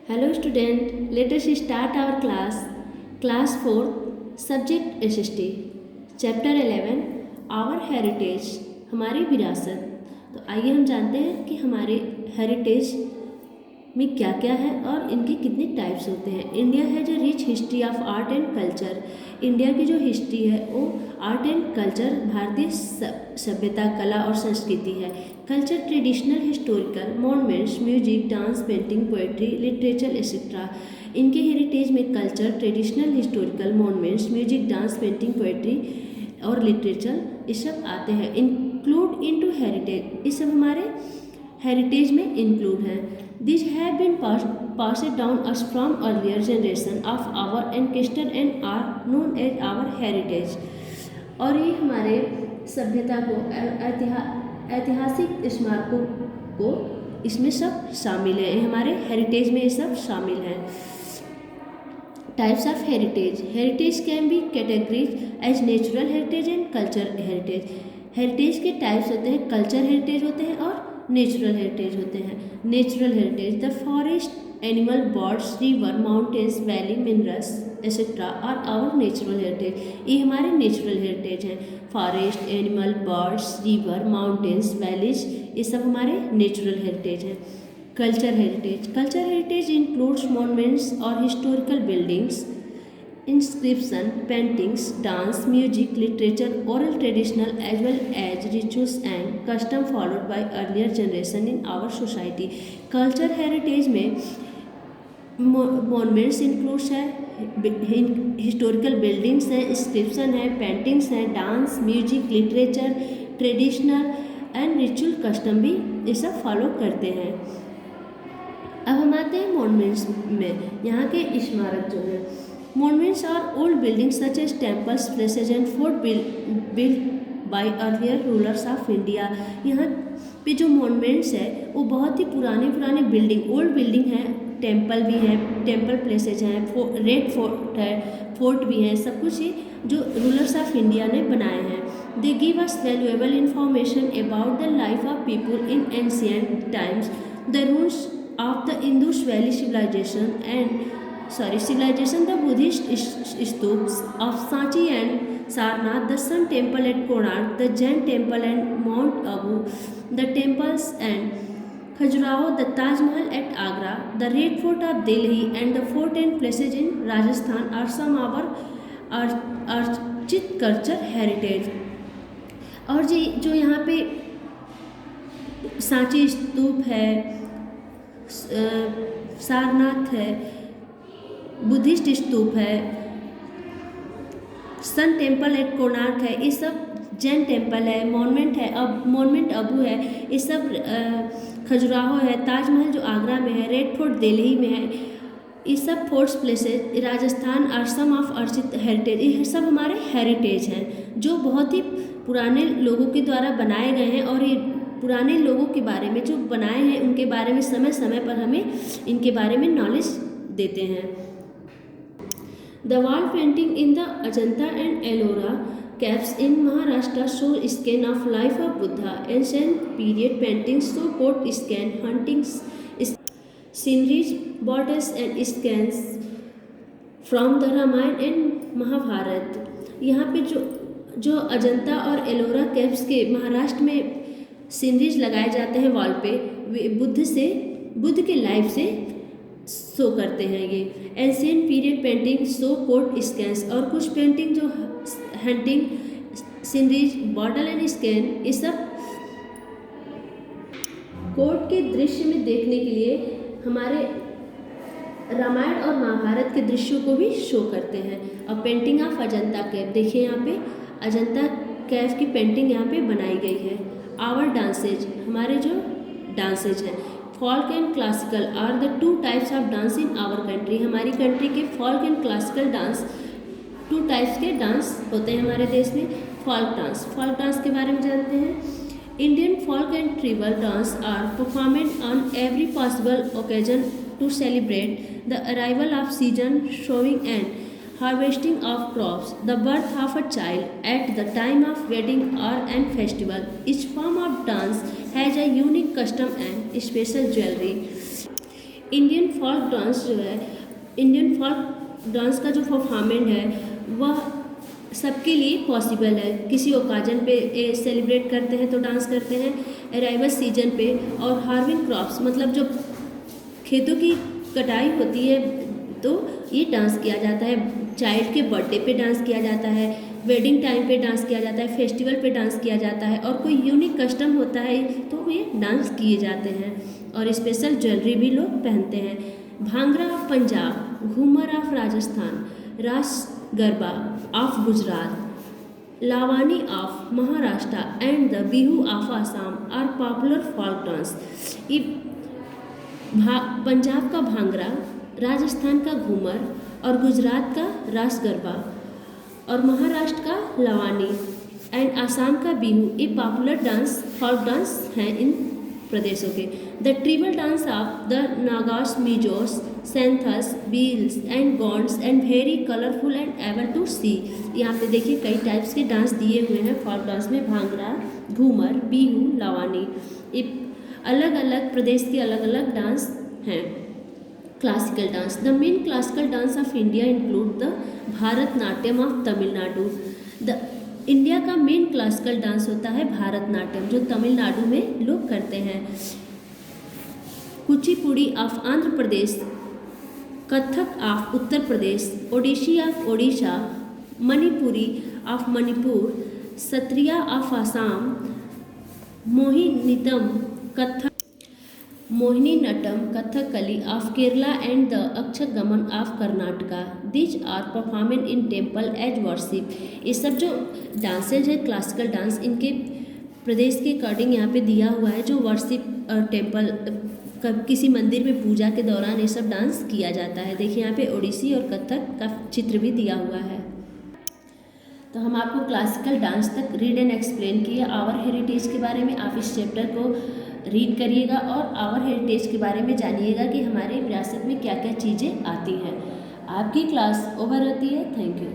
Hello student, let us start our class 4, subject SST, chapter 11, our heritage, हमारी विरासत। तो आइए हम जानते हैं कि हमारे हेरिटेज में क्या क्या है और इनके कितने टाइप्स होते हैं। इंडिया है जो rich history of art and culture. India की जो हिस्ट्री है वो आर्ट एंड कल्चर, भारतीय सभ्यता, कला और संस्कृति है। Culture traditional, historical, monuments, music, dance, painting, poetry, literature etcetera. इनके हेरिटेज में culture, traditional, historical, monuments, music, dance, painting, poetry और लिटरेचर ये सब आते हैं। इंक्लूड इनटू हेरिटेज, ये सब हमारे हेरिटेज में इंक्लूड हैं। These have been passed down us from earlier generation of our ancestors and are known as our heritage। और ये हमारे सभ्यता को, ऐतिहासिक स्मारकों को इसमें सब शामिल है। हमारे हेरिटेज में ये सब शामिल हैं। Types of heritage. Heritage can be categories as natural heritage and culture heritage. Heritage के टाइप्स होते हैं, कल्चर हेरिटेज होते हैं और नेचुरल हेरिटेज होते हैं। Natural heritage, the forest, animal, birds, river, mountains, valley, minerals etcetera are our natural heritage. ये हमारे नेचुरल हेरिटेज हैं। Forest, animal, birds, river, mountains, valleys ये सब हमारे नेचुरल हेरिटेज हैं। Culture heritage. Culture heritage includes monuments और historical buildings, inscription, paintings, dance, music, literature, oral traditional as well as rituals and custom followed by earlier generation in our society। Culture heritage में monuments includes है, historical buildings हैं, inscription है, paintings हैं, dance, music, literature, traditional and ritual custom भी ये सब follow करते हैं। अब हम आते हैं मॉन्यूमेंट्स में। यहाँ के स्मारक जो है, monuments are old buildings such as temples, palaces and fort built by earlier rulers of India। यहाँ पे जो monuments है वो बहुत ही पुराने बिल्डिंग, ओल्ड बिल्डिंग है, टेम्पल भी है, टेम्पल प्लेसेज हैं, रेड फोर्ट है, फोर्ट भी हैं, सब कुछ ही जो रूलर्स ऑफ इंडिया ने बनाए हैं। They give us valuable information about the life of people in ancient times, the rules of the Indus valley civilization, the Buddhist stupas of Sanchi and Sarnath, the Sun Temple at Konark, the Jain Temple and Mount Abu, the temples and Khajuraho, the Taj Mahal at Agra, the Red Fort of Delhi and the fort and places in Rajasthan are some of our architecture culture heritage। और जो यहाँ पे सांची स्तूप है, सारनाथ है, Buddhist स्तूप है, sun temple at Konark है, ये सब जैन टेम्पल है, मॉन्यूमेंट है, अब मॉन्यूमेंट अबू है, ये सब खजुराहो है, ताजमहल जो आगरा में है, रेड फोर्ट दिल्ली में है, ये सब forts places Rajasthan are some of अर्चित हेरिटेज। ये सब हमारे हेरिटेज हैं जो बहुत ही पुराने लोगों के द्वारा बनाए गए हैं। और ये पुराने लोगों के बारे में जो बनाए हैं उनके बारे में समय समय पर हमें इनके बारे में नॉलेज देते हैं। The wall painting in the Ajanta and Ellora caves in Maharashtra show scan of life of Buddha. Ancient period paintings show court scan, hunting sceneries, battles and scans from the Ramayana and Mahabharata। यहाँ पे जो अजंता और Ellora caves के महाराष्ट्र में sceneries लगाए जाते हैं wall पे, वे बुद्ध के लाइफ से शो करते हैं। ये ancient period painting show court scans, और कुछ पेंटिंग जो hunting sceneries, bottle and scan ये सब कोर्ट के दृश्य में देखने के लिए हमारे रामायण और महाभारत के दृश्यों को भी शो करते हैं। और पेंटिंग ऑफ अजंता केव, देखिए यहाँ पे अजंता केव की पेंटिंग यहाँ पे बनाई गई है। आवर डांसेज, हमारे जो डांसेज हैं, folk and classical are the two types of dance in our country. हमारी कंट्री के folk and classical dance, two types के डांस होते हैं हमारे देश में। फोल्क डांस के बारे में जानते हैं। Indian folk and tribal dance are performed on every possible occasion to celebrate the arrival of season, sowing and harvesting of crops, the birth of a child, at the time of wedding or an festival. Each form of dance has a unique custom and special jewelry. Indian folk dance जो है, Indian folk dance का जो performance है वह सबके लिए possible है। किसी ओकाजन पे सेलिब्रेट करते हैं तो डांस करते हैं, अराइवल सीजन पे, और हार्वेस्ट क्रॉप्स मतलब जो खेतों की कटाई होती है तो ये डांस किया जाता है। चाइल्ड के बर्थडे पे डांस किया जाता है, वेडिंग टाइम पे डांस किया जाता है, फेस्टिवल पे डांस किया जाता है, और कोई यूनिक कस्टम होता है तो ये डांस किए जाते हैं, और स्पेशल ज्वेलरी भी लोग पहनते हैं। Bhangra of Punjab, Ghoomar of Rajasthan, Raas Garba of Gujarat, Lavani of Maharashtra and the Bihu of Assam are popular folk dance. ये पंजाब का भांगड़ा, राजस्थान का घूमर और गुजरात का रास गरबा और महाराष्ट्र का लवानी एंड आसाम का बिहू ये पॉपुलर डांस फोक डांस हैं इन प्रदेशों के। The tribal dance of the Nagas, Mizos, Santhals, Bhils and Gonds and very colourful and able to see. यहाँ पे देखिए कई टाइप्स के डांस दिए हुए हैं फोक डांस में, भांगड़ा, घूमर, बिहू, लवानी। ये अलग अलग प्रदेश के अलग अलग डांस हैं। Classical dance, the main classical dance of India include the Bharatanatyam of Tamil Nadu. The India का मेन क्लासिकल डांस होता है भारतनाट्यम, जो तमिलनाडु में लोग करते हैं। Kuchipudi of Andhra Pradesh, Kathak of Uttar Pradesh, Odissi of Odisha, Manipuri of Manipur, Sattriya of Assam, Mohiniyattam Kathakali of Kerala and the Yakshagana of Karnataka. These are performed in temple as worship. ये सब जो डांसेज है क्लासिकल डांस, इनके प्रदेश के अकॉर्डिंग यहाँ पे दिया हुआ है, जो वर्शिप टेम्पल किसी मंदिर में पूजा के दौरान ये सब डांस किया जाता है। देखिए यहाँ पे ओडिसी और कथक का चित्र भी दिया हुआ है। तो हम आपको क्लासिकल डांस तक रीड एंड एक्सप्लेन किए। आवर हेरिटेज के बारे में आप इस चैप्टर को रीड करिएगा और आवर हेरिटेज के बारे में जानिएगा कि हमारे विरासत में क्या क्या चीज़ें आती हैं। आपकी क्लास ओवर होती है। Thank you.